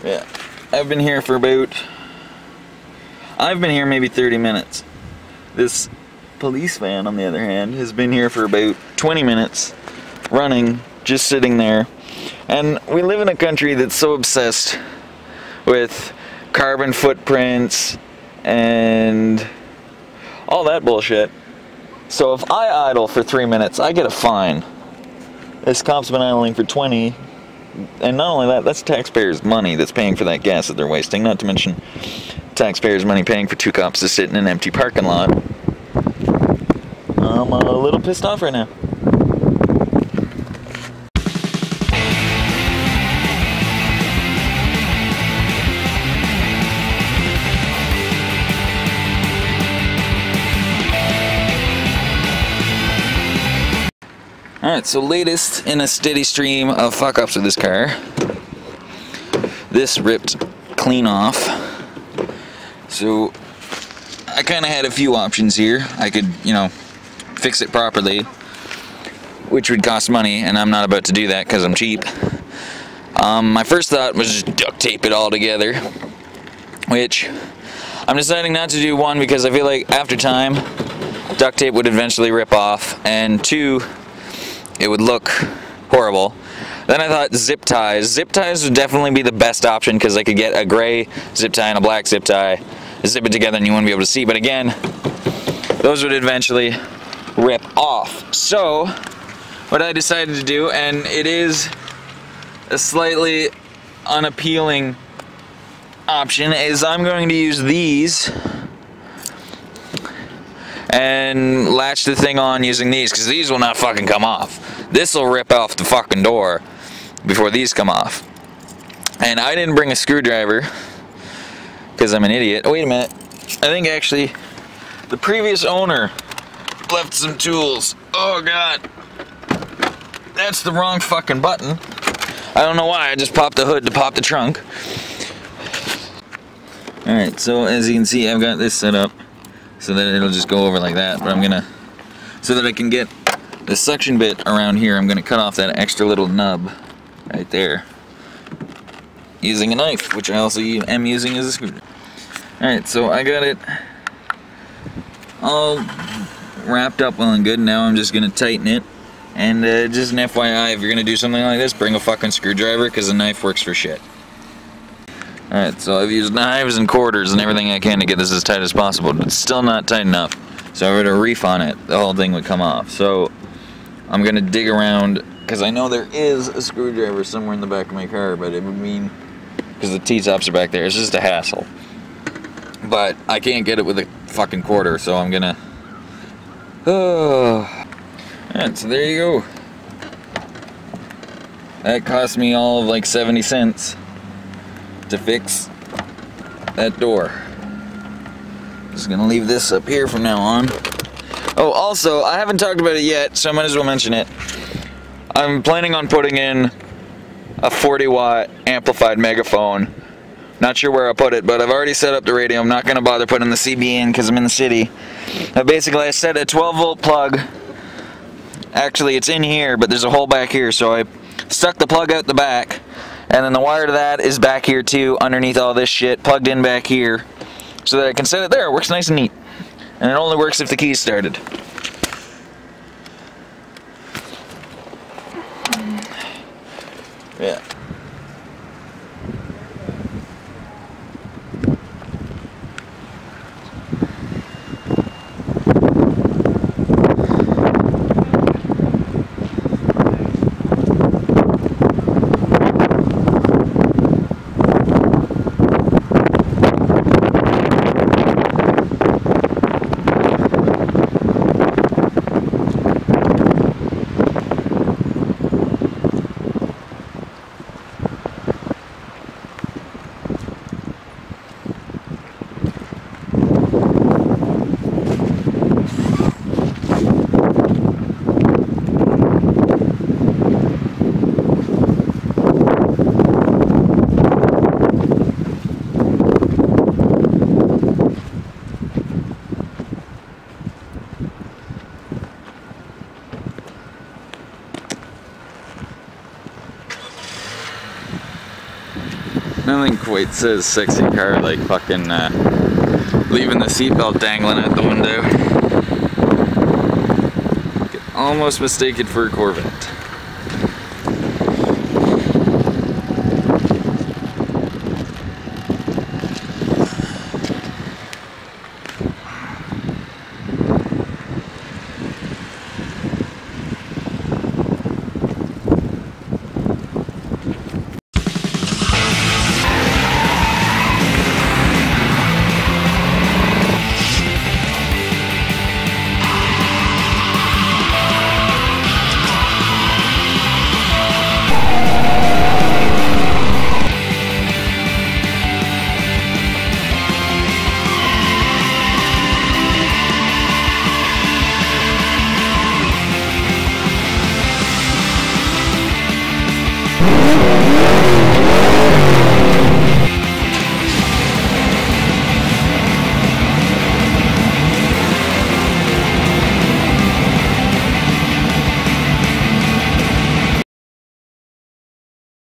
Yeah, I've been here maybe 30 minutes. This police van, on the other hand, has been here for about 20 minutes, running, just sitting there. And we live in a country that's so obsessed with carbon footprints and all that bullshit. So if I idle for 3 minutes, I get a fine. This cop's been idling for 20, and not only that, that's taxpayers' money that's paying for that gas that they're wasting, not to mention taxpayers' money paying for 2 cops to sit in an empty parking lot. I'm a little pissed off right now. Alright, so latest in a steady stream of fuck-ups with this car. This ripped clean off. So, I kind of had a few options here. I could, you know, fix it properly, which would cost money, and I'm not about to do that because I'm cheap. My first thought was just duct tape it all together, which I'm deciding not to do. One, because I feel like after time, duct tape would eventually rip off, and 2, it would look horrible. Then I thought zip ties. Zip ties would definitely be the best option because I could get a gray zip tie and a black zip tie, zip it together, and you wouldn't be able to see. But again, those would eventually rip off. So what I decided to do, and it is a slightly unappealing option, is I'm going to use these and latch the thing on using these, because these will not fucking come off. This will rip off the fucking door before these come off. And I didn't bring a screwdriver because I'm an idiot. Oh, wait a minute. I think actually the previous owner left some tools. Oh god, that's the wrong fucking button. I don't know why. I just popped the hood to pop the trunk. Alright, so as you can see, I've got this set up so that it'll just go over like that, but I'm gonna, so that I can get the suction bit around here, I'm gonna cut off that extra little nub right there using a knife, which I also am using as a screwdriver. Alright, so I got it all wrapped up well and good. Now I'm just gonna tighten it, and just an FYI, if you're gonna do something like this, bring a fucking screwdriver, because a knife works for shit. Alright, so I've used knives and quarters and everything I can to get this as tight as possible, but it's still not tight enough. So if I were to reef on it, the whole thing would come off. So I'm gonna dig around, because I know there is a screwdriver somewhere in the back of my car, but it would mean, because the T-tops are back there, it's just a hassle. But I can't get it with a fucking quarter, so I'm gonna... Alright, so there you go. That cost me all of like 70 cents to fix that door. Just gonna leave this up here from now on. Oh, also, I haven't talked about it yet, so I might as well mention it. I'm planning on putting in a 40-watt amplified megaphone. Not sure where I'll put it, but I've already set up the radio. I'm not gonna bother putting the CB in because I'm in the city. Basically, I set a 12-volt plug. Actually, it's in here, but there's a hole back here, so I stuck the plug out the back. And then the wire to that is back here too, underneath all this shit, plugged in back here, so that I can set it there. It works nice and neat. And it only works if the key's started. Yeah. Nothing quite says sexy car like fucking leaving the seatbelt dangling out the window. Almost mistaken for a Corvette.